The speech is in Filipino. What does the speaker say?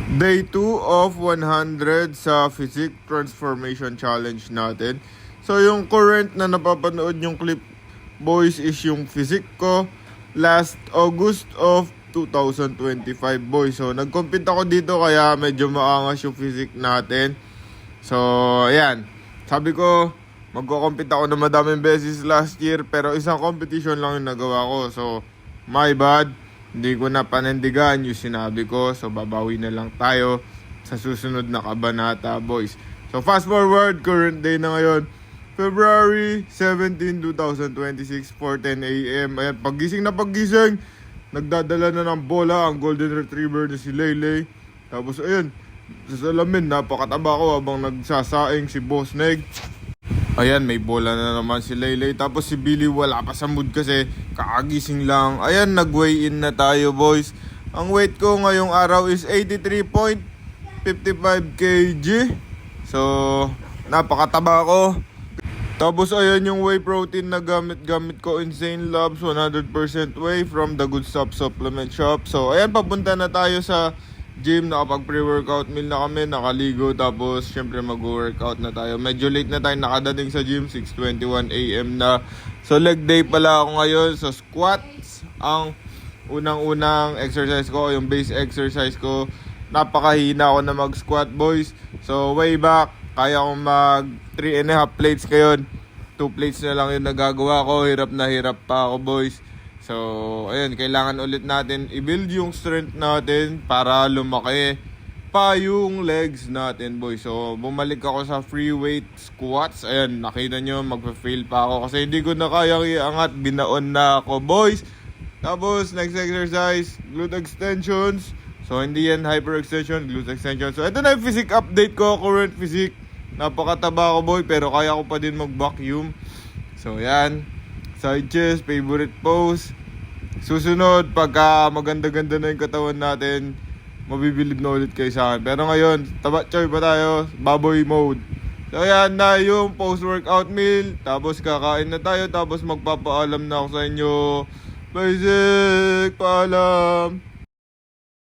Day 2 of 100 sa Physique Transformation Challenge natin. So yung current na napapanood yung clip, boys, is yung physique ko last August of 2025, boys. So nag-compete ako dito kaya medyo maangas yung physique natin. So ayan, sabi ko magko-compete ako na madaming beses last year pero isang competition lang yung nagawa ko. So my bad. Hindi ko na panindigan yung sinabi ko. So babawi na lang tayo sa susunod na kabanata, boys. So fast forward, current day na ngayon, February 17, 2026, 4:10 a.m. Ayan, paggising na paggising, nagdadala na ng bola ang golden retriever na si Leylay. Tapos ayun, sa salamin, napakataba ko habang nagsasaing si Boss Neg. Ayan, may bola na naman si Leylay. Tapos si Billy wala pa sa mood kasi kakagising lang. Ayan, nag-weigh in na tayo, boys. Ang weight ko ngayong araw is 83.55 kg. So, napakataba ko. Tapos ayan yung whey protein na gamit ko, Insane Labs 100% whey from the Good Stuff Supplement Shop. So, ayan, papunta na tayo sa gym. Nakapag pre-workout meal na kami, nakaligo, tapos syempre mag-workout na tayo. Medyo late na tayo nakadating sa gym, 6:21 AM na. So leg day pala ako ngayon. So squats ang unang-unang exercise ko, yung base exercise ko. Napakahina ako na mag-squat, boys. So way back, kaya akong mag 3.5 plates ngayon. 2 plates na lang yung nagagawa ko. Hirap na hirap pa ako, boys. So, ayun, kailangan ulit natin i-build yung strength natin para lumaki pa yung legs natin, boys. So, bumalik ako sa free weight squats. Ayun, nakita nyo, magpa-fail pa ako kasi hindi ko na kayang iangat. Binaon na ako, boys. Tapos, next exercise, glute extensions. So, hindi yan hyperextension, glute extension. So, ito na yung physique update ko, current physique. Napakataba ko, boy, pero kaya ko pa din mag-vacuum. So, yan. Side chest, favorite pose. Susunod, pagka maganda-ganda na yung katawan natin, mabibilib na ulit kayo sa akin. Pero ngayon, taba-choy pa tayo, baboy mode. So yan na yung post-workout meal. Tapos kakain na tayo, tapos magpapaalam na ako sa inyo. Basic, paalam.